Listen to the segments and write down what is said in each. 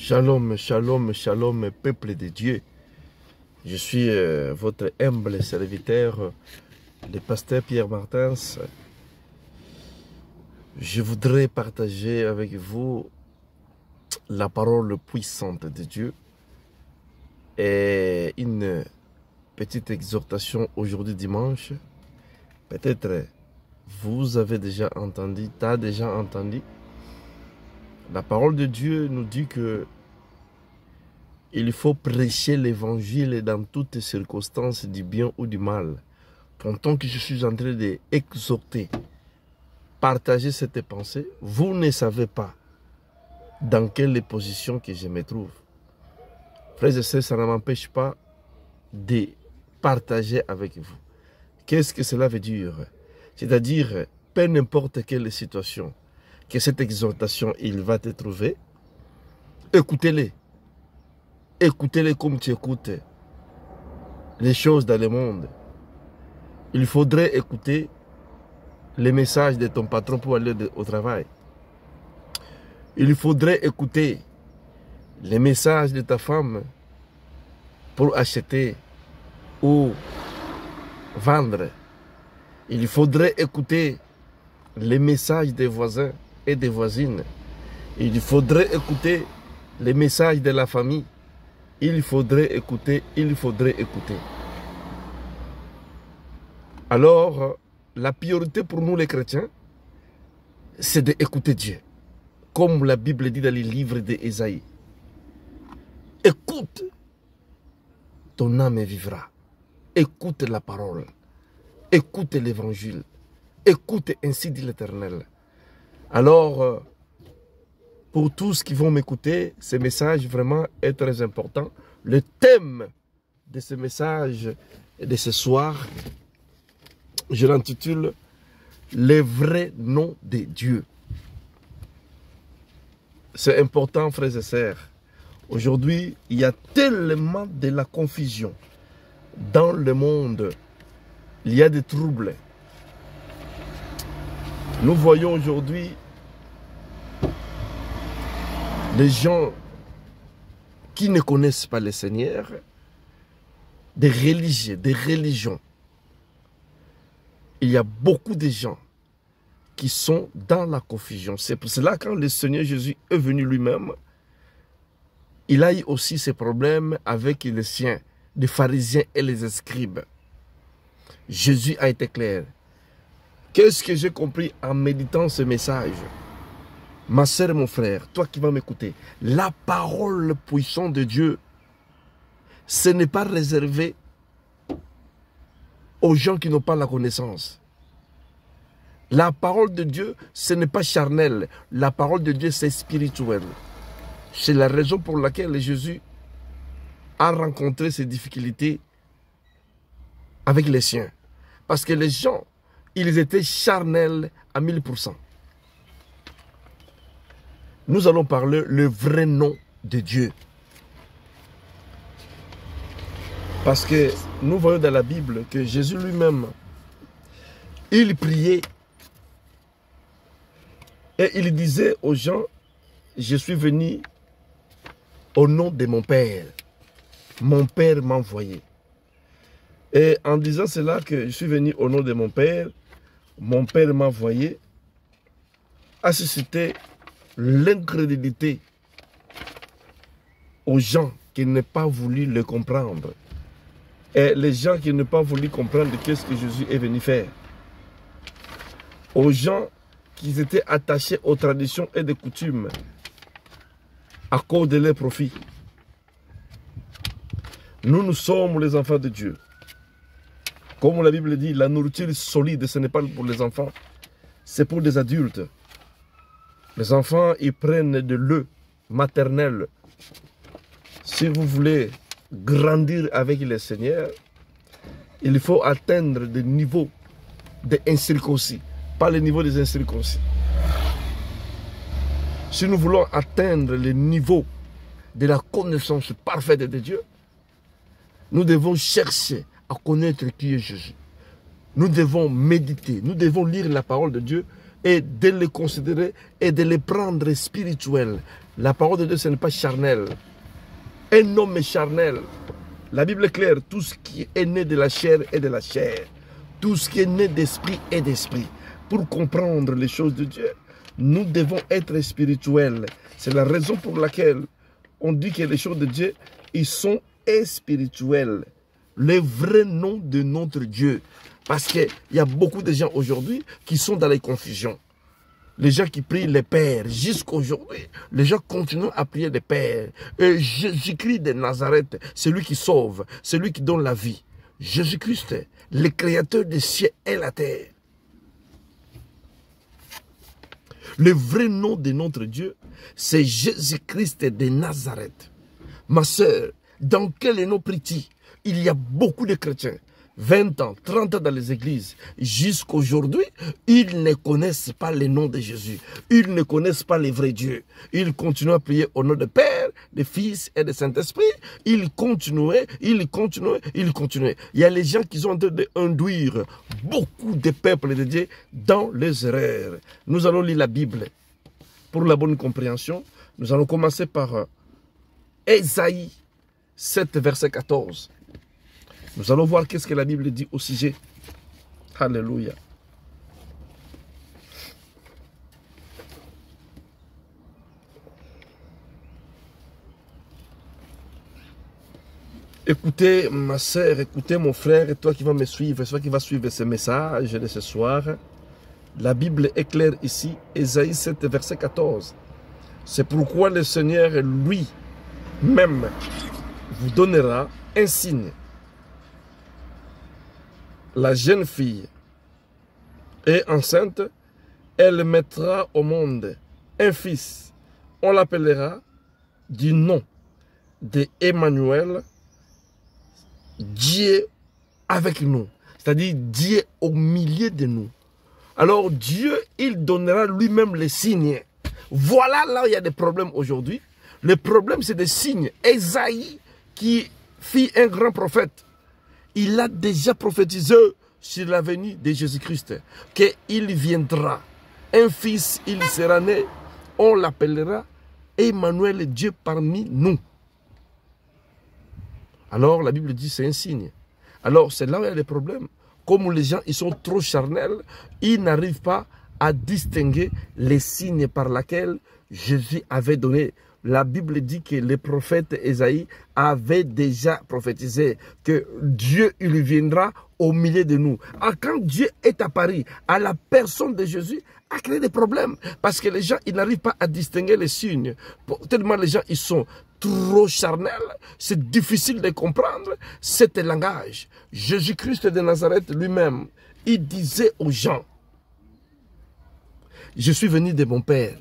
Shalom, shalom, shalom, peuple de Dieu. Je suis votre humble serviteur, le pasteur Pierre Martins. Je voudrais partager avec vous la parole puissante de Dieu et une petite exhortation aujourd'hui dimanche. Peut-être vous avez déjà entendu, tu as déjà entendu. La parole de Dieu nous dit que il faut prêcher l'évangile dans toutes circonstances, du bien ou du mal. Pendant que je suis en train d'exhorter, partager cette pensée, vous ne savez pas dans quelle position que je me trouve. Frères et sœurs, ça ne m'empêche pas de partager avec vous. Qu'est-ce que cela veut dire? C'est-à-dire, peu n'importe quelle situation, que cette exhortation, il va te trouver, écoutez-les. Écoutez-les comme tu écoutes les choses dans le monde. Il faudrait écouter les messages de ton patron pour aller au travail. Il faudrait écouter les messages de ta femme pour acheter ou vendre. Il faudrait écouter les messages des voisins et des voisines. Il faudrait écouter les messages de la famille. Il faudrait écouter, il faudrait écouter. Alors, la priorité pour nous les chrétiens, c'est d'écouter Dieu. Comme la Bible dit dans les livres d'Ésaïe. Écoute, ton âme vivra. Écoute la parole. Écoute l'évangile. Écoute, ainsi dit l'Éternel. Alors, pour tous qui vont m'écouter, ce message vraiment est très important. Le thème de ce message de ce soir, je l'intitule « Les vrais noms de Dieu ». C'est important, frères et sœurs. Aujourd'hui, il y a tellement de la confusion dans le monde. Il y a des troubles. Nous voyons aujourd'hui les gens qui ne connaissent pas le Seigneur, des religieux, des religions. Il y a beaucoup de gens qui sont dans la confusion. C'est pour cela que quand le Seigneur Jésus est venu lui-même, il a eu aussi ces problèmes avec les siens, les pharisiens et les scribes. Jésus a été clair. Qu'est-ce que j'ai compris en méditant ce message? Ma sœur, mon frère, toi qui vas m'écouter, la parole puissante de Dieu, ce n'est pas réservé aux gens qui n'ont pas la connaissance. La parole de Dieu, ce n'est pas charnel. La parole de Dieu, c'est spirituel. C'est la raison pour laquelle Jésus a rencontré ces difficultés avec les siens. Parce que les gens, ils étaient charnels à 1000%. Nous allons parler le vrai nom de Dieu. Parce que nous voyons dans la Bible que Jésus lui-même, il priait et il disait aux gens, je suis venu au nom de mon Père. Mon Père m'a envoyé. Et en disant cela, que je suis venu au nom de mon Père m'a envoyé, a suscité l'incrédulité aux gens qui n'ont pas voulu le comprendre. Et les gens qui n'ont pas voulu comprendre qu'est-ce que Jésus est venu faire. Aux gens qui étaient attachés aux traditions et des coutumes à cause de leurs profits. Nous sommes les enfants de Dieu. Comme la Bible dit, la nourriture solide, ce n'est pas pour les enfants, c'est pour les adultes. Les enfants, ils prennent de l'eau maternelle. Si vous voulez grandir avec le Seigneur, il faut atteindre des niveaux d'incirconcis, pas le niveau des incirconcis. Si nous voulons atteindre le niveau de la connaissance parfaite de Dieu, nous devons chercher à connaître qui est Jésus. Nous devons méditer, nous devons lire la parole de Dieu et de les considérer et de les prendre spirituels. La parole de Dieu, ce n'est pas charnel. Un homme est charnel. La Bible est claire, tout ce qui est né de la chair est de la chair. Tout ce qui est né d'esprit est d'esprit. Pour comprendre les choses de Dieu, nous devons être spirituels. C'est la raison pour laquelle on dit que les choses de Dieu, ils sont spirituels. Le vrai nom de notre Dieu. Parce qu'il y a beaucoup de gens aujourd'hui qui sont dans les confusions. Les gens qui prient les pères, jusqu'à aujourd'hui, les gens continuent à prier les pères. Et Jésus-Christ de Nazareth, celui qui sauve, celui qui donne la vie. Jésus-Christ, le créateur des cieux et la terre. Le vrai nom de notre Dieu, c'est Jésus-Christ de Nazareth. Ma sœur, dans quel nom prie-tu? Il y a beaucoup de chrétiens. 20 ans, 30 ans dans les églises, jusqu'aujourd'hui, ils ne connaissent pas le nom de Jésus. Ils ne connaissent pas le vrai Dieu. Ils continuent à prier au nom du Père, du Fils et du Saint-Esprit. Ils continuaient. Il y a les gens qui sont en train d'induire beaucoup de peuples de Dieu dans les erreurs. Nous allons lire la Bible. Pour la bonne compréhension, nous allons commencer par Ésaïe 7, verset 14. Nous allons voir qu'est-ce que la Bible dit au sujet. Alléluia. Écoutez ma sœur, écoutez mon frère, et toi qui vas me suivre, toi qui vas suivre ce message de ce soir. La Bible est claire ici, Ésaïe 7, verset 14. C'est pourquoi le Seigneur lui-même vous donnera un signe. La jeune fille est enceinte, elle mettra au monde un fils. On l'appellera du nom d'Emmanuel, Dieu avec nous. C'est-à-dire Dieu au milieu de nous. Alors Dieu, il donnera lui-même les signes. Voilà là où il y a des problèmes aujourd'hui. Le problème, c'est des signes. Ésaïe, qui fit un grand prophète, il a déjà prophétisé sur la venue de Jésus-Christ, qu'il viendra. Un fils, il sera né, on l'appellera Emmanuel, Dieu parmi nous. Alors la Bible dit c'est un signe. Alors c'est là où il y a des problèmes. Comme les gens ils sont trop charnels, ils n'arrivent pas à distinguer les signes par lesquels Jésus avait donné. La Bible dit que le prophète Ésaïe avait déjà prophétisé que Dieu il viendra au milieu de nous. Alors, quand Dieu est apparu à la personne de Jésus, a créé des problèmes. Parce que les gens ils n'arrivent pas à distinguer les signes. Tellement les gens ils sont trop charnels, c'est difficile de comprendre cet langage. Jésus-Christ de Nazareth lui-même, il disait aux gens, je suis venu de mon Père.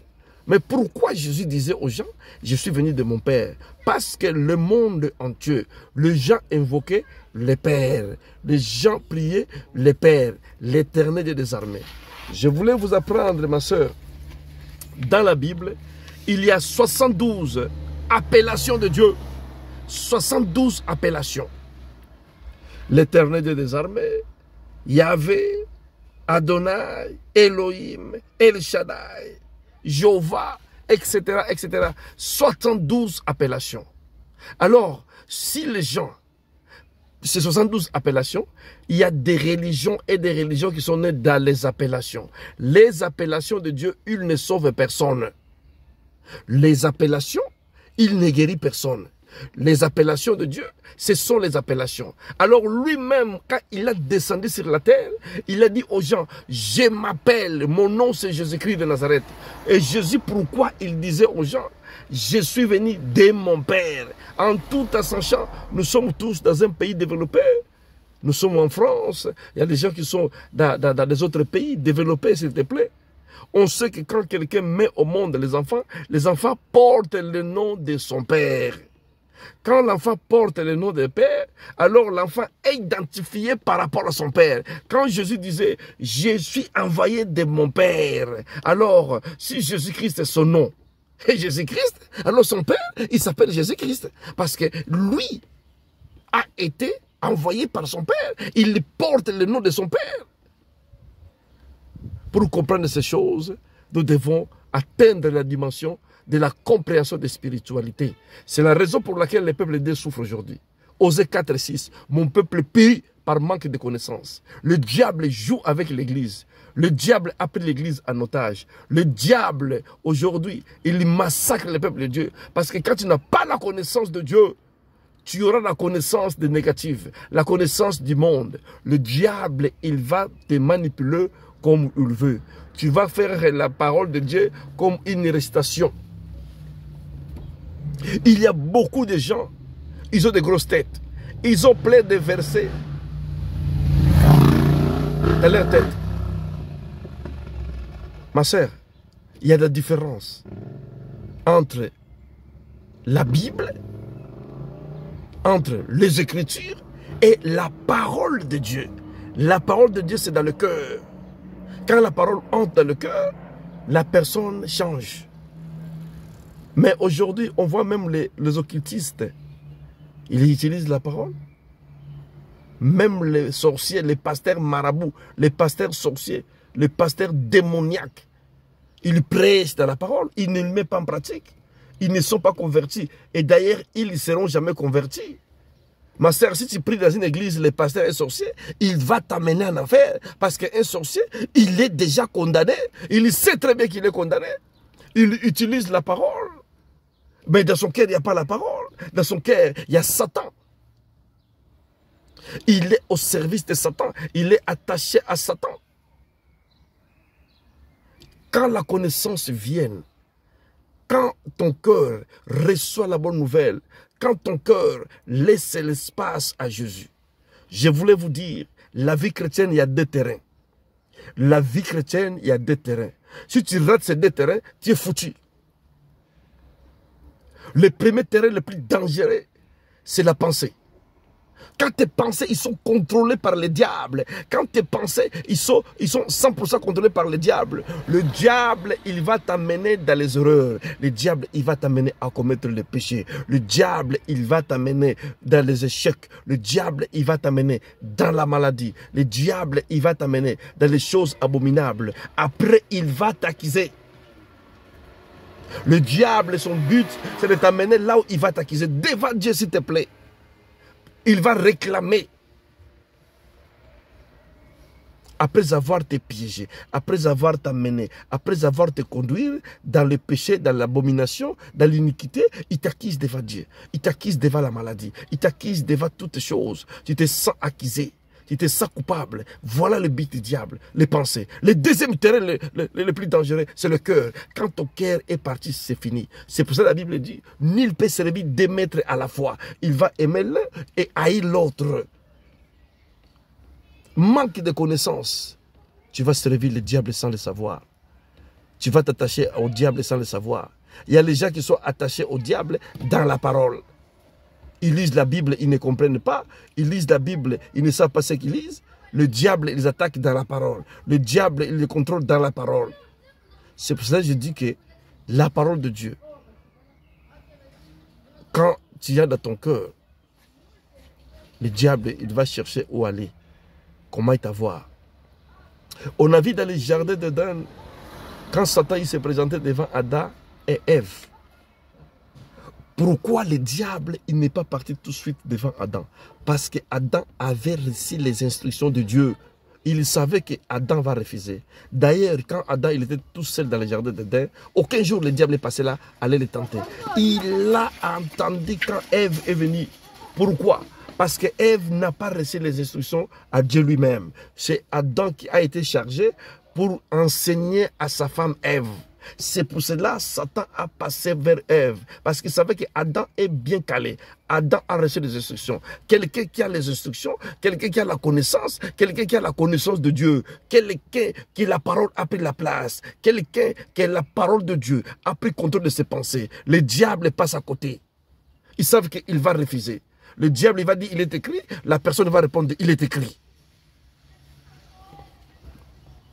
Mais pourquoi Jésus disait aux gens, je suis venu de mon Père? Parce que le monde entier, les gens invoquaient le Père. Les gens priaient le Père, l'Éternel des armées. Je voulais vous apprendre, ma soeur, dans la Bible, il y a 72 appellations de Dieu. 72 appellations. L'Éternel des armées, Yahvé, Adonai, Elohim, El Shaddai, Jéhovah, etc., etc. 72 appellations. Alors, si les gens, ces 72 appellations, il y a des religions et des religions qui sont nées dans les appellations. Les appellations de Dieu, il ne sauve personne. Les appellations, il ne guérit personne. Les appellations de Dieu, ce sont les appellations. Alors lui-même, quand il a descendu sur la terre, il a dit aux gens, je m'appelle, mon nom c'est Jésus-Christ de Nazareth. Et Jésus, pourquoi il disait aux gens, je suis venu de mon Père. En tout sachant, nous sommes tous dans un pays développé. Nous sommes en France, il y a des gens qui sont dans des autres pays développés, s'il te plaît. On sait que quand quelqu'un met au monde les enfants portent le nom de son Père. Quand l'enfant porte le nom de Père, alors l'enfant est identifié par rapport à son Père. Quand Jésus disait, je suis envoyé de mon Père, alors si Jésus-Christ est son nom, et Jésus-Christ, alors son Père, il s'appelle Jésus-Christ. Parce que lui a été envoyé par son Père. Il porte le nom de son Père. Pour comprendre ces choses, nous devons atteindre la dimension de la compréhension des spiritualités. C'est la raison pour laquelle les peuples de Dieu souffrent aujourd'hui. Osée 4 et 6, mon peuple périt par manque de connaissances. Le diable joue avec l'Église. Le diable a pris l'Église en otage. Le diable, aujourd'hui, il massacre les peuples de Dieu. Parce que quand tu n'as pas la connaissance de Dieu, tu auras la connaissance des négatives, la connaissance du monde. Le diable, il va te manipuler comme il veut. Tu vas faire la parole de Dieu comme une récitation. Il y a beaucoup de gens, ils ont des grosses têtes. Ils ont plein de versets dans leur tête. Ma sœur, il y a de la différence entre la Bible, entre les Écritures et la parole de Dieu. La parole de Dieu, c'est dans le cœur. Quand la parole entre dans le cœur, la personne change. Mais aujourd'hui, on voit même les occultistes, ils utilisent la parole. Même les sorciers, les pasteurs marabouts, les pasteurs sorciers, les pasteurs démoniaques, ils prêchent dans la parole, ils ne le mettent pas en pratique. Ils ne sont pas convertis. Et d'ailleurs, ils ne seront jamais convertis. Ma sœur, si tu pries dans une église, les pasteurs et sorciers, il va t'amener en enfer. Parce qu'un sorcier, il est déjà condamné. Il sait très bien qu'il est condamné. Il utilise la parole. Mais dans son cœur, il n'y a pas la parole. Dans son cœur, il y a Satan. Il est au service de Satan. Il est attaché à Satan. Quand la connaissance vient, quand ton cœur reçoit la bonne nouvelle, quand ton cœur laisse l'espace à Jésus, je voulais vous dire, la vie chrétienne, il y a deux terrains. La vie chrétienne, il y a deux terrains. Si tu rates ces deux terrains, tu es foutu. Le premier terrain le plus dangereux, c'est la pensée. Quand tes pensées, ils sont contrôlés par le diable. Quand tes pensées, ils sont 100% contrôlés par le diable. Le diable, il va t'amener dans les erreurs. Le diable, il va t'amener à commettre le péché. Le diable, il va t'amener dans les échecs. Le diable, il va t'amener dans la maladie. Le diable, il va t'amener dans les choses abominables. Après, il va t'accuser. Le diable, son but, c'est de t'amener là où il va t'accuser. Devant Dieu, s'il te plaît. Il va réclamer. Après avoir te piégé, après avoir t'amené, après avoir te conduit dans le péché, dans l'abomination, dans l'iniquité, il t'accuse devant Dieu. Il t'accuse devant la maladie. Il t'accuse devant toutes choses. Tu te sens accusé. Tu te sens coupable. Voilà le but du diable, les pensées. Le deuxième terrain, le plus dangereux, c'est le cœur. Quand ton cœur est parti, c'est fini. C'est pour ça que la Bible dit, nul peut servir deux maîtres à la fois. Il va aimer l'un et haïr l'autre. Manque de connaissances. Tu vas servir le diable sans le savoir. Tu vas t'attacher au diable sans le savoir. Il y a les gens qui sont attachés au diable dans la parole. Ils lisent la Bible, ils ne comprennent pas. Ils lisent la Bible, ils ne savent pas ce qu'ils lisent. Le diable, ils les attaque dans la parole. Le diable, il les contrôle dans la parole. C'est pour ça que je dis que la parole de Dieu, quand tu y as dans ton cœur, le diable, il va chercher où aller, comment il t'avoir. On a vu dans les jardins d'Éden, quand Satan s'est présenté devant Adam et Ève, pourquoi le diable n'est pas parti tout de suite devant Adam? Parce que Adam avait reçu les instructions de Dieu. Il savait que Adam va refuser. D'ailleurs, quand Adam il était tout seul dans le jardin d'Éden, aucun jour le diable est passé là, allait le tenter. Il l'a entendu quand Ève est venue. Pourquoi? Parce que Ève n'a pas reçu les instructions à Dieu lui-même. C'est Adam qui a été chargé pour enseigner à sa femme Ève. C'est pour cela que Satan a passé vers Ève. Parce qu'il savait que Adam est bien calé. Adam a reçu les instructions. Quelqu'un qui a les instructions, quelqu'un qui a la connaissance, quelqu'un qui a la connaissance de Dieu, quelqu'un qui la parole a pris la place, quelqu'un qui a la parole de Dieu a pris contrôle de ses pensées. Le diable passe à côté. Ils savent qu'il va refuser. Le diable il va dire il est écrit, la personne va répondre il est écrit.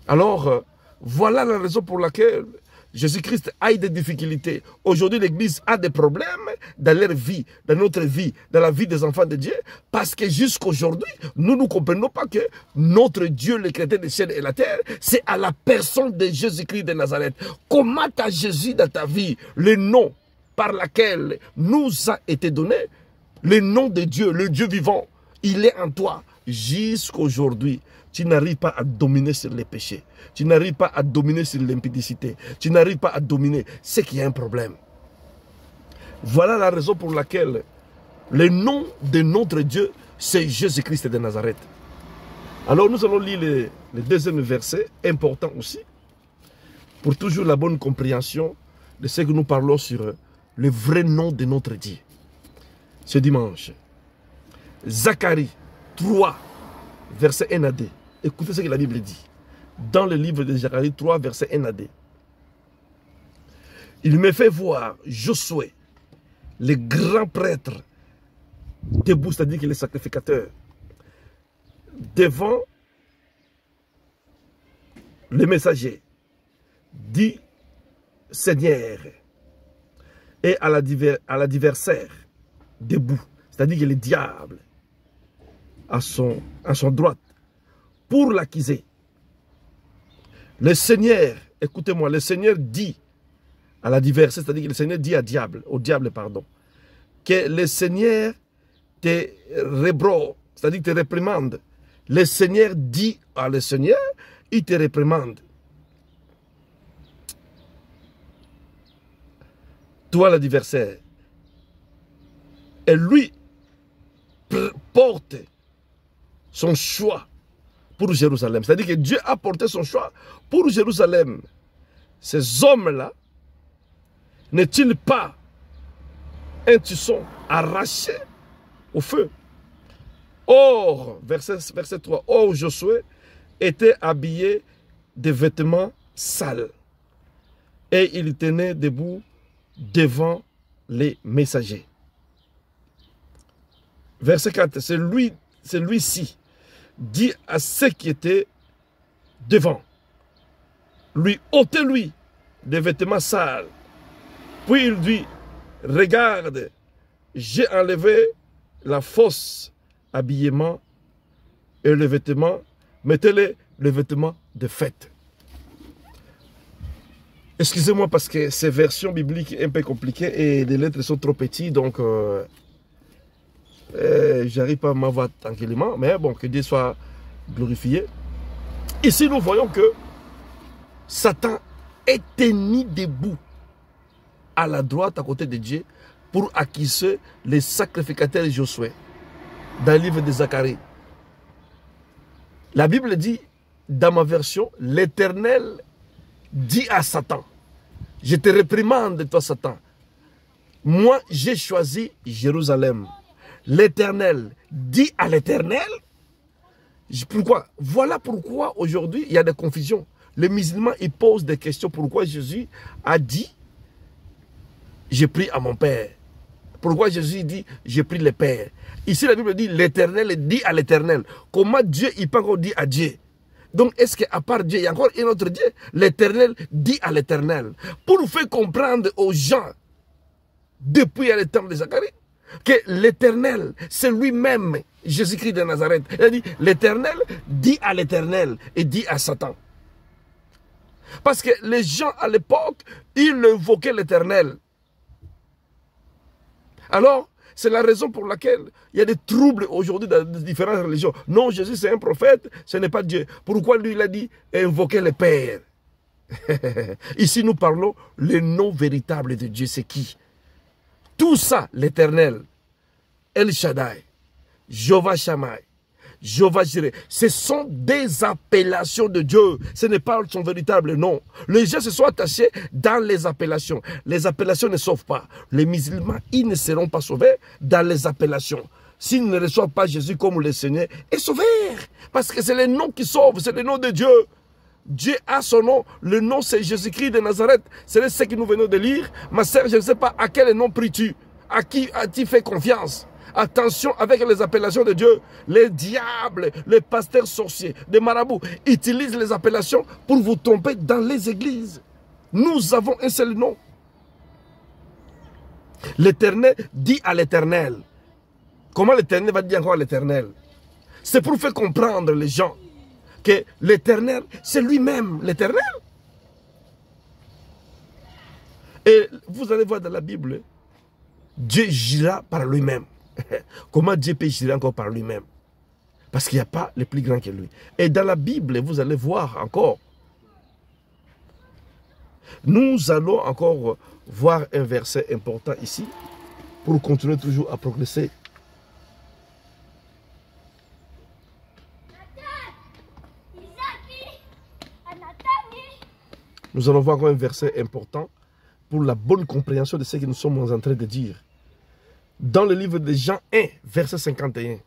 Alors, voilà la raison pour laquelle Jésus-Christ a eu des difficultés. Aujourd'hui, l'Église a des problèmes dans leur vie, dans notre vie, dans la vie des enfants de Dieu, parce que jusqu'aujourd'hui, nous ne comprenons pas que notre Dieu, le créateur des cieux et la terre, c'est à la personne de Jésus-Christ de Nazareth. Comment as Jésus dans ta vie, le nom par lequel nous a été donné, le nom de Dieu, le Dieu vivant, il est en toi. Jusqu'aujourd'hui, tu n'arrives pas à dominer sur les péchés. Tu n'arrives pas à dominer sur l'impudicité. Tu n'arrives pas à dominer. C'est qu'il y a un problème. Voilà la raison pour laquelle le nom de notre Dieu, c'est Jésus-Christ de Nazareth. Alors nous allons lire le deuxième verset, important aussi, pour toujours la bonne compréhension de ce que nous parlons sur le vrai nom de notre Dieu. Ce dimanche, Zacharie 3, verset 1 à 2. Écoutez ce que la Bible dit. Dans le livre de Zacharie 3, verset 1 à 2. Il me fait voir Josué, le grand prêtre, debout, c'est-à-dire qu'il est sacrificateur, devant le messager, dit Seigneur, et à l'adversaire, debout, c'est-à-dire que le diable, à son droite, pour l'accuser. Le Seigneur, écoutez-moi, le Seigneur dit à l'adversaire, c'est-à-dire que le Seigneur dit au diable, que le Seigneur te rébrogue, c'est-à-dire te réprimande. Le Seigneur dit à le Seigneur, il te réprimande. Toi, l'adversaire, et lui porte son choix pour Jérusalem. C'est-à-dire que Dieu a porté son choix pour Jérusalem. Ces hommes-là, n'est-il pas un tisson arraché au feu? Or, verset 3, or Josué était habillé de vêtements sales et il tenait debout devant les messagers. Verset 4, celui-ci dit à ceux qui étaient devant, lui ôtez-lui des vêtements sales. Puis il dit, regarde, j'ai enlevé la fausse habillement et le vêtement, mettez-les le vêtement de fête. Excusez-moi parce que ces versions bibliques sont un peu compliquées et les lettres sont trop petites, donc j'arrive pas à m'avoir tranquillement, mais bon, que Dieu soit glorifié. Ici, nous voyons que Satan était mis debout à la droite, à côté de Dieu, pour accuser les sacrificateurs Josué, dans le livre de Zacharie. La Bible dit, dans ma version, l'Éternel dit à Satan, je te réprimande, toi Satan, moi j'ai choisi Jérusalem. L'Éternel dit à l'Éternel, pourquoi? Voilà pourquoi aujourd'hui il y a des confusions. Les musulmans ils posent des questions, pourquoi Jésus a dit, j'ai pris à mon Père. Pourquoi Jésus dit, j'ai pris le Père. Ici la Bible dit, l'Éternel dit à l'Éternel. Comment Dieu il peut encore dire à Dieu? Donc, est-ce qu'à part Dieu, il y a encore un autre Dieu? L'Éternel dit à l'Éternel. Pour faire comprendre aux gens, depuis le temps de Zacharie, que l'Éternel, c'est lui-même, Jésus-Christ de Nazareth. Il a dit, l'Éternel dit à l'Éternel et dit à Satan. Parce que les gens à l'époque, ils invoquaient l'Éternel. Alors, c'est la raison pour laquelle il y a des troubles aujourd'hui dans différentes religions. Non, Jésus c'est un prophète, ce n'est pas Dieu. Pourquoi lui il a dit invoquer le Père? Ici nous parlons le nom véritable de Dieu, c'est qui? Tout ça, l'Éternel, El Shaddai, Jéhovah Shammai, Jéhovah Jireh, ce sont des appellations de Dieu. Ce n'est pas son véritable nom. Les gens se sont attachés dans les appellations. Les appellations ne sauvent pas. Les musulmans, ils ne seront pas sauvés dans les appellations. S'ils ne reçoivent pas Jésus comme le Seigneur, ils sont sauvés. Parce que c'est le nom qui sauve, c'est le nom de Dieu. Dieu a son nom. Le nom, c'est Jésus-Christ de Nazareth. C'est ce que nous venons de lire. Ma sœur, je ne sais pas à quel nom pries-tu. À qui as-tu fait confiance? Attention avec les appellations de Dieu. Les diables, les pasteurs sorciers, les marabouts utilisent les appellations pour vous tromper dans les églises. Nous avons un seul nom. L'Éternel dit à l'Éternel. Comment l'Éternel va dire encore à l'Éternel? C'est pour faire comprendre les gens que l'Éternel, c'est lui-même l'Éternel. Et vous allez voir dans la Bible, Dieu gira par lui-même. Comment Dieu peut girer encore par lui-même? Parce qu'il n'y a pas le plus grand que lui. Et dans la Bible, vous allez voir encore. Nous allons encore voir un verset important ici pour continuer toujours à progresser. Nous allons voir encore un verset important pour la bonne compréhension de ce que nous sommes en train de dire. Dans le livre de Jean 1, verset 51.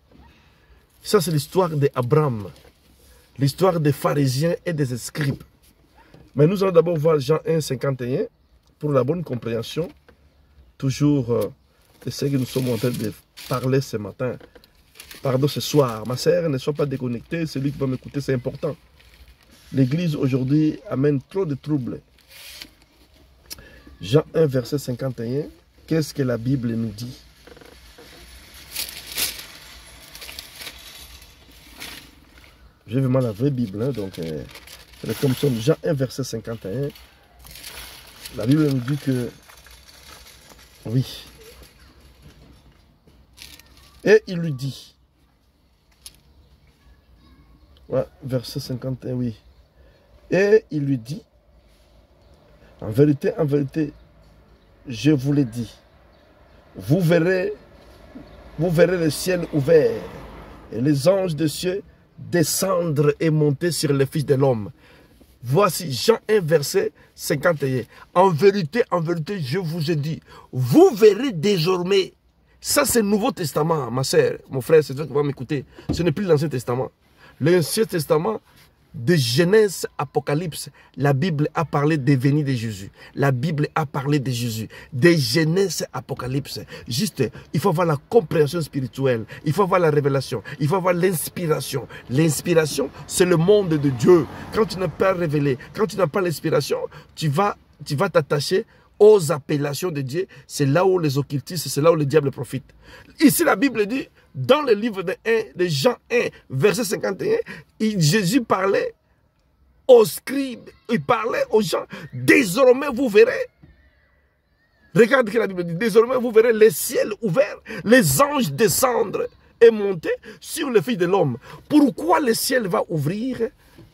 Ça, c'est l'histoire d'Abraham, l'histoire des pharisiens et des scribes. Mais nous allons d'abord voir Jean 1, 51 pour la bonne compréhension, toujours de ce que nous sommes en train de parler ce matin. Pardon, ce soir. Ma sœur, ne sois pas déconnectée, celui qui va m'écouter, c'est important. L'Église aujourd'hui amène trop de troubles. Jean 1, verset 51, qu'est-ce que la Bible nous dit? J'ai vraiment la vraie Bible, hein, donc c'est comme ça. Jean 1, verset 51, la Bible nous dit que, oui, et il lui dit, ouais, verset 51, oui, et il lui dit, en vérité, je vous l'ai dit, vous verrez le ciel ouvert et les anges de cieux descendre et monter sur le Fils de l'homme. Voici Jean 1, verset 51. En vérité, je vous ai dit, vous verrez désormais. Ça, c'est le Nouveau Testament, ma sœur, mon frère, c'est toi qui vas m'écouter. Ce n'est plus l'Ancien Testament. L'Ancien Testament, de Genèse, Apocalypse, la Bible a parlé des venues de Jésus. La Bible a parlé de Jésus. De Genèse, Apocalypse. Juste, il faut avoir la compréhension spirituelle. Il faut avoir la révélation. Il faut avoir l'inspiration. L'inspiration, c'est le monde de Dieu. Quand tu n'es pas révélé, quand tu n'as pas l'inspiration, tu vas t'attacher aux appellations de Dieu. C'est là où les occultistes, c'est là où le diable profite. Ici, la Bible dit, dans le livre de Jean 1, verset 51, Jésus parlait aux scribes, il parlait aux gens, désormais vous verrez. Regarde ce que la Bible dit, désormais vous verrez les ciels ouverts, les anges descendre et monter sur le Fils de l'homme. Pourquoi le ciel va ouvrir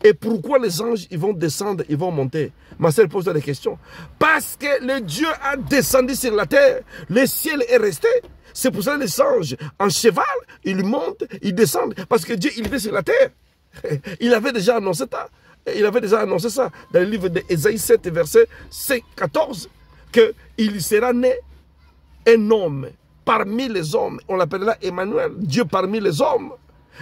et pourquoi les anges ils vont descendre, ils vont monter? Ma sœur pose des questions. Parce que le Dieu a descendu sur la terre, le ciel est resté. C'est pour ça que les anges en cheval, ils montent, ils descendent. Parce que Dieu, il était sur la terre. Il avait déjà annoncé ça. Il avait déjà annoncé ça dans le livre d'Ésaïe 7, verset 14, qu'il sera né un homme parmi les hommes. On l'appellera Emmanuel, Dieu parmi les hommes.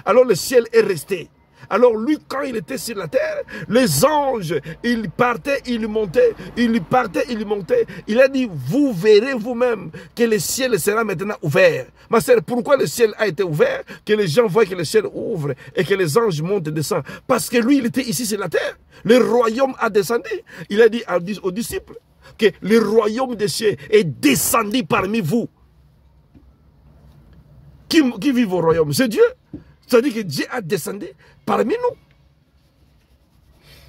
Alors le ciel est resté. Alors lui, quand il était sur la terre, les anges, ils partaient, ils montaient, ils partaient, ils montaient. Il a dit, vous verrez vous-même que le ciel sera maintenant ouvert. Ma sœur, pourquoi le ciel a été ouvert? Que les gens voient que le ciel ouvre et que les anges montent et descendent. Parce que lui, il était ici sur la terre. Le royaume a descendu. Il a dit aux disciples que le royaume des cieux est descendu parmi vous. Qui vit au royaume? C'est Dieu. C'est-à-dire que Dieu a descendu parmi nous.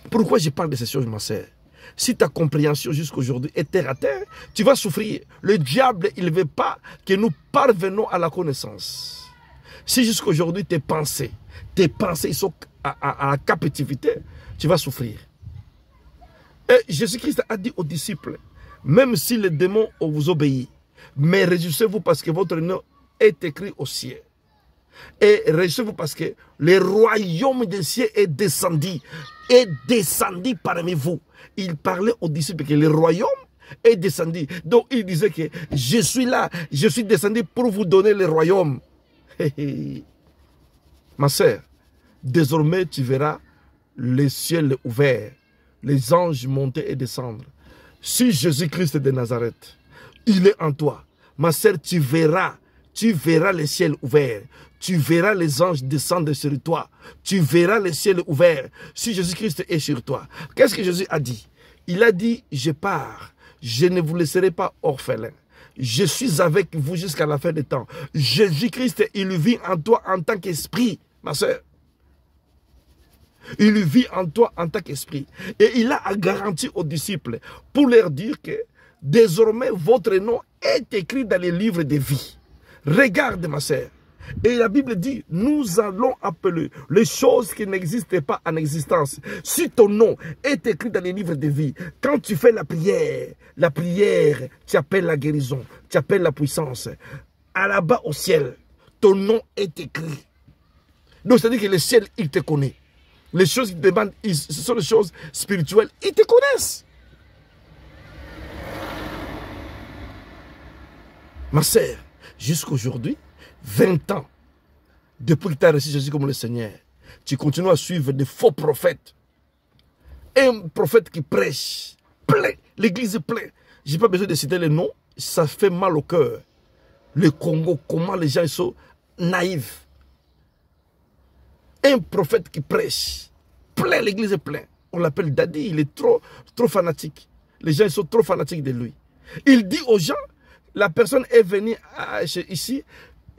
Pourquoi je parle de ces choses, ma sœur? Si ta compréhension jusqu'à aujourd'hui est terre à terre, tu vas souffrir. Le diable, il ne veut pas que nous parvenons à la connaissance. Si jusqu'à aujourd'hui tes pensées ils sont à la captivité, tu vas souffrir. Et Jésus-Christ a dit aux disciples, même si les démons vous obéissent, mais réjouissez-vous parce que votre nom est écrit au ciel. Et réjouissez-vous parce que le royaume des cieux est descendu parmi vous. Il parlait aux disciples que le royaume est descendu. Donc il disait que je suis là, je suis descendu pour vous donner le royaume. Ma sœur, désormais tu verras le ciel ouvert, les anges monter et descendre. Si Jésus-Christ de Nazareth, il est en toi, ma sœur, tu verras le ciel ouvert. Tu verras les anges descendre sur toi. Tu verras le ciel ouvert. Si Jésus-Christ est sur toi. Qu'est-ce que Jésus a dit? Il a dit, je pars, je ne vous laisserai pas orphelins. Je suis avec vous jusqu'à la fin des temps. Jésus-Christ, il vit en toi en tant qu'esprit, ma soeur. Il vit en toi en tant qu'esprit. Et il a garanti aux disciples pour leur dire que désormais votre nom est écrit dans les livres de vie. Regarde, ma soeur. Et la Bible dit, nous allons appeler les choses qui n'existaient pas en existence. Si ton nom est écrit dans les livres de vie, quand tu fais la prière, tu appelles la guérison, tu appelles la puissance. À là-bas au ciel, ton nom est écrit. Donc, c'est-à-dire que le ciel, il te connaît. Les choses qui te demandent, ce sont les choses spirituelles, ils te connaissent. Ma sœur, jusqu'aujourd'hui, 20 ans, depuis que tu as reçu Jésus comme le Seigneur, tu continues à suivre des faux prophètes. Un prophète qui prêche, plein, l'église est pleine. Je n'ai pas besoin de citer les noms, ça fait mal au cœur. Le Congo, comment les gens sont naïfs. Un prophète qui prêche, plein, l'église est pleine. On l'appelle Daddy, il est trop fanatique. Les gens sont trop fanatiques de lui. Il dit aux gens, la personne est venue ici,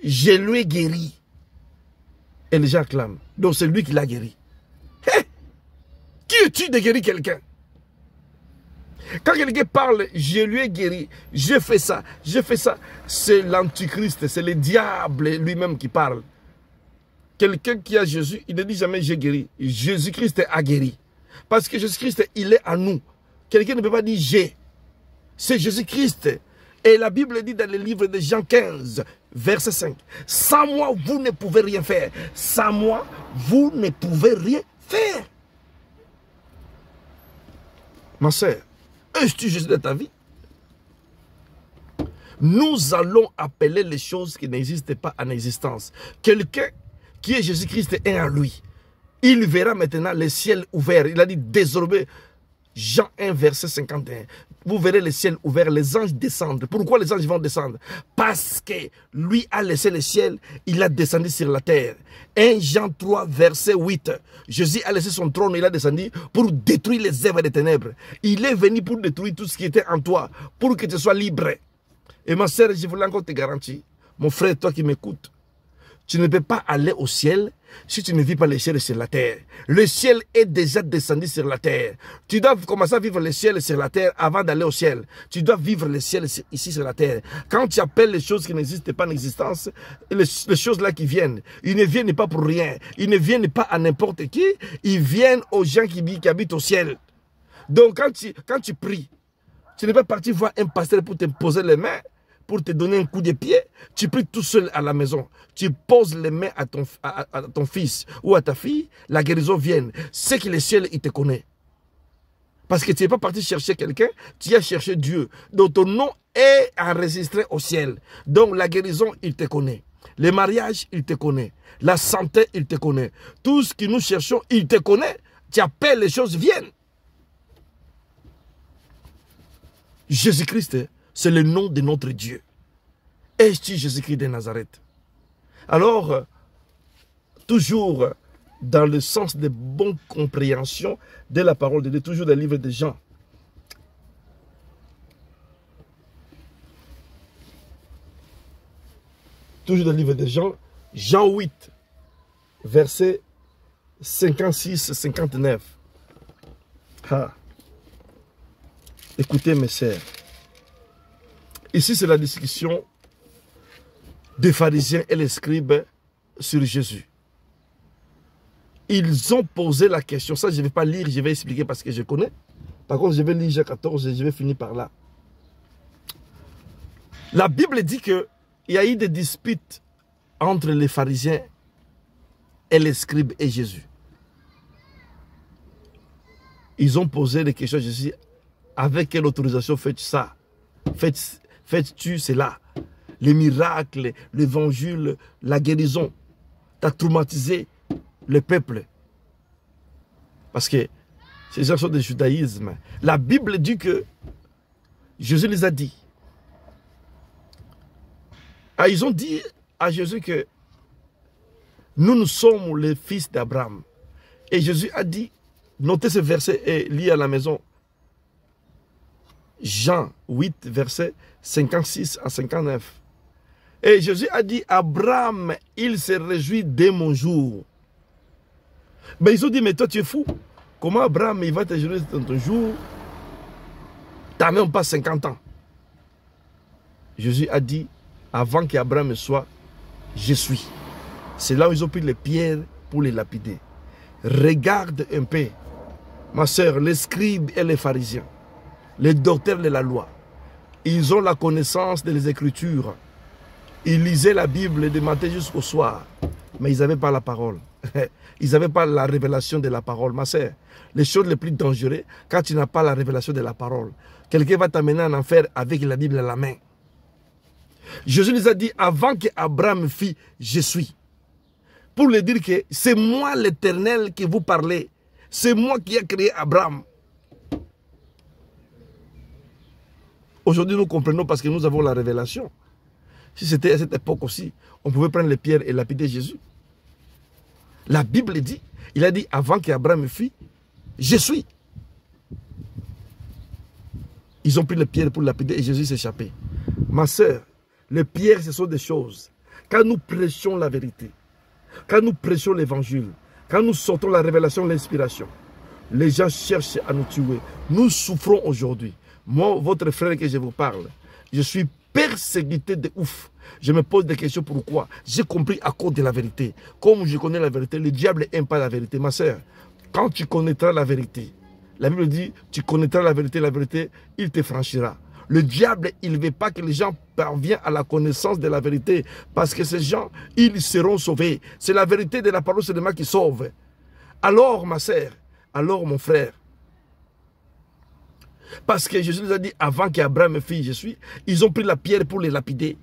je lui ai guéri. Et les gens acclament. Donc c'est lui qui l'a guéri. Hey! Qui es-tu de guérir quelqu'un? Quand quelqu'un parle, je lui ai guéri, je fais ça, c'est l'antichrist, c'est le diable lui-même qui parle. Quelqu'un qui a Jésus, il ne dit jamais j'ai guéri. Jésus-Christ a guéri. Parce que Jésus-Christ, il est à nous. Quelqu'un ne peut pas dire j'ai. C'est Jésus-Christ. Et la Bible dit dans le livre de Jean 15, verset 5, « Sans moi, vous ne pouvez rien faire. Sans moi, vous ne pouvez rien faire. » Ma soeur, es-tu Jésus de ta vie? Nous allons appeler les choses qui n'existent pas en existence. Quelqu'un qui est Jésus-Christ est en lui. Il verra maintenant le ciel ouvert. Il a dit désormais, Jean 1, verset 51. Vous verrez le ciel ouvert, les anges descendent. Pourquoi les anges vont descendre? Parce que lui a laissé le ciel, il a descendu sur la terre. 1 Jean 3, verset 8. Jésus a laissé son trône, il a descendu pour détruire les œuvres des ténèbres. Il est venu pour détruire tout ce qui était en toi, pour que tu sois libre. Et ma sœur, je voulais encore te garantir, mon frère, toi qui m'écoutes, tu ne peux pas aller au ciel si tu ne vis pas le ciel sur la terre. Le ciel est déjà descendu sur la terre. Tu dois commencer à vivre le ciel sur la terre avant d'aller au ciel. Tu dois vivre le ciel ici sur la terre. Quand tu appelles les choses qui n'existent pas en existence, les choses là qui viennent, ils ne viennent pas pour rien. Ils ne viennent pas à n'importe qui. Ils viennent aux gens qui habitent au ciel. Donc quand tu pries, tu n'es pas parti voir un pasteur pour te poser les mains, pour te donner un coup de pied. Tu pries tout seul à la maison. Tu poses les mains à ton fils ou à ta fille, la guérison vient. C'est que le ciel, il te connaît. Parce que tu n'es pas parti chercher quelqu'un, tu as cherché Dieu. Donc ton nom est enregistré au ciel. Donc la guérison, il te connaît. Le mariage, il te connaît. La santé, il te connaît. Tout ce que nous cherchons, il te connaît. Tu appelles, les choses viennent. Jésus-Christ, c'est le nom de notre Dieu. Es-tu Jésus-Christ de Nazareth? Alors, toujours dans le sens de bonne compréhension de la parole de Dieu, toujours dans le livre de Jean. Toujours dans le livre de Jean, Jean 8, verset 56-59. Ah. Écoutez mes sœurs. Ici, c'est la discussion des pharisiens et les scribes sur Jésus. Ils ont posé la question. Ça, je ne vais pas lire, je vais expliquer parce que je connais. Par contre, je vais lire Jean 14 et je vais finir par là. La Bible dit qu'il y a eu des disputes entre les pharisiens et les scribes et Jésus. Ils ont posé des questions à Jésus. Avec quelle autorisation fais-tu ça? Fais-tu cela? Les miracles, l'évangile, la guérison. Tu as traumatisé le peuple. Parce que ces gens sont du judaïsme. La Bible dit que Jésus les a dit. Ah, ils ont dit à Jésus que nous sommes les fils d'Abraham. Et Jésus a dit, notez ce verset et lis à la maison. Jean 8, verset 56 à 59. Et Jésus a dit, Abraham, il se réjouit dès mon jour. Ben, ils ont dit, mais toi tu es fou. Comment Abraham il va te réjouir dans ton jour? Tu n'as même pas 50 ans. Jésus a dit, avant qu'Abraham soit, je suis. C'est là où ils ont pris les pierres pour les lapider. Regarde un peu, ma soeur, les scribes et les pharisiens, les docteurs de la loi, ils ont la connaissance des Écritures. Ils lisaient la Bible de matin jusqu'au soir, mais ils n'avaient pas la parole. Ils n'avaient pas la révélation de la parole. Ma soeur, les choses les plus dangereuses, quand tu n'as pas la révélation de la parole, quelqu'un va t'amener en enfer avec la Bible à la main. Jésus les a dit, avant qu'Abraham fît, je suis. Pour lui dire que c'est moi l'Éternel qui vous parlait. C'est moi qui ai créé Abraham. Aujourd'hui, nous comprenons parce que nous avons la révélation. Si c'était à cette époque aussi, on pouvait prendre les pierres et lapider Jésus. La Bible dit, il a dit, avant qu'Abraham fît, je suis. Ils ont pris les pierres pour lapider et Jésus s'est échappé. Ma soeur, les pierres, ce sont des choses. Quand nous prêchons la vérité, quand nous prêchons l'évangile, quand nous sortons la révélation, l'inspiration, les gens cherchent à nous tuer. Nous souffrons aujourd'hui. Moi, votre frère que je vous parle, je suis persécuté de ouf. Je me pose des questions pourquoi. J'ai compris à cause de la vérité. Comme je connais la vérité, le diable n'aime pas la vérité. Ma soeur, quand tu connaîtras la vérité, la Bible dit, tu connaîtras la vérité, il te franchira. Le diable, il ne veut pas que les gens parviennent à la connaissance de la vérité. Parce que ces gens, ils seront sauvés. C'est la vérité de la parole seulement qui sauve. Alors, ma sœur, alors mon frère, parce que Jésus nous a dit, avant qu'Abraham fît, je suis, ils ont pris la pierre pour les lapider.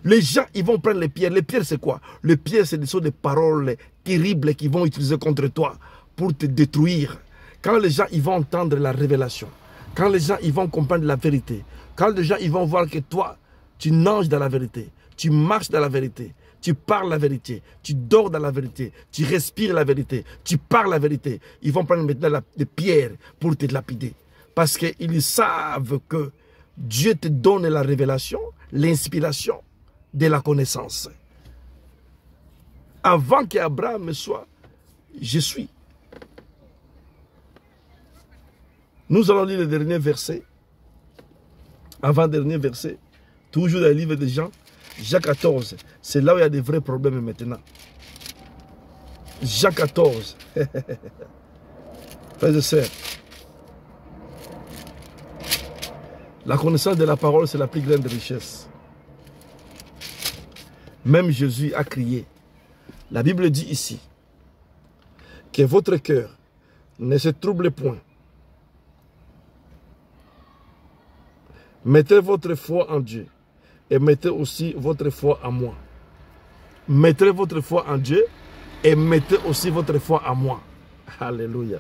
Les gens, ils vont prendre les pierres. Les pierres, c'est quoi? Les pierres, ce sont des paroles terribles qu'ils vont utiliser contre toi pour te détruire. Quand les gens, ils vont entendre la révélation, quand les gens, ils vont comprendre la vérité, quand les gens, ils vont voir que toi, tu nages dans la vérité, tu marches dans la vérité, tu parles la vérité, tu dors dans la vérité, tu respires la vérité, tu parles la vérité, ils vont prendre maintenant des pierres pour te lapider. Parce qu'ils savent que Dieu te donne la révélation, l'inspiration de la connaissance. Avant qu'Abraham soit, je suis. Nous allons lire le dernier verset. Avant-dernier verset. Toujours dans le livre de Jean. Jean 14. C'est là où il y a des vrais problèmes maintenant. Jean 14. Frères et sœurs. La connaissance de la parole, c'est la plus grande richesse. Même Jésus a crié. La Bible dit ici que votre cœur ne se trouble point. Mettez votre foi en Dieu et mettez aussi votre foi en moi. Mettez votre foi en Dieu et mettez aussi votre foi en moi. Alléluia.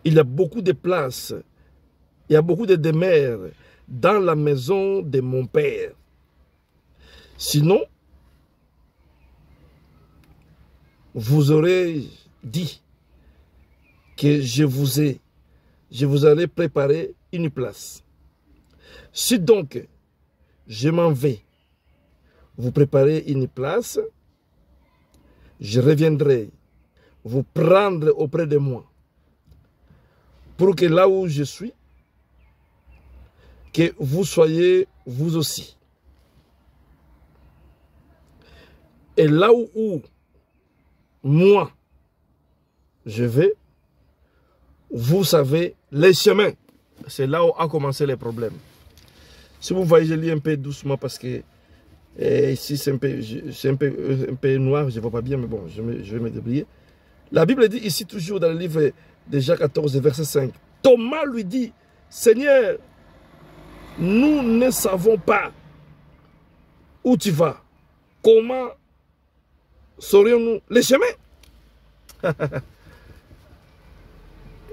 Il y a beaucoup de places, il y a beaucoup de demeures dans la maison de mon Père. Sinon, vous aurez dit que je vous allais préparer une place. Si donc je m'en vais vous préparer une place, je reviendrai vous prendre auprès de moi, pour que là où je suis, que vous soyez vous aussi. Et là où moi je vais, vous savez les chemins. C'est là où a commencé les problèmes. Si vous voyez, je lis un peu doucement parce que ici c'est un peu noir, je ne vois pas bien, mais bon, je vais me débrouiller. La Bible dit ici toujours dans le livre de Jean 14, verset 5. Thomas lui dit, Seigneur, nous ne savons pas où tu vas. Comment saurions-nous les chemins?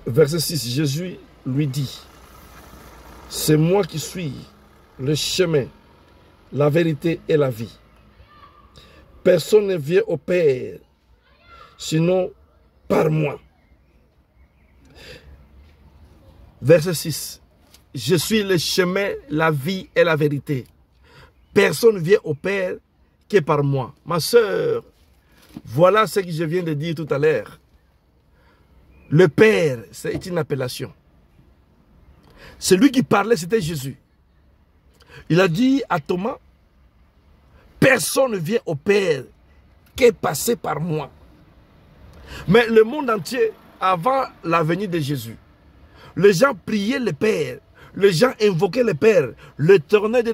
Verset 6, Jésus lui dit, c'est moi qui suis le chemin, la vérité et la vie. Personne ne vient au Père, sinon par moi. Verset 6, je suis le chemin, la vie et la vérité. Personne ne vient au Père que par moi. Ma sœur, voilà ce que je viens de dire tout à l'heure. Le Père, c'est une appellation. Celui qui parlait, c'était Jésus. Il a dit à Thomas, personne ne vient au Père que passer par moi. Mais le monde entier, avant la venue de Jésus, les gens priaient le Père, les gens invoquaient le Père, l'éternel de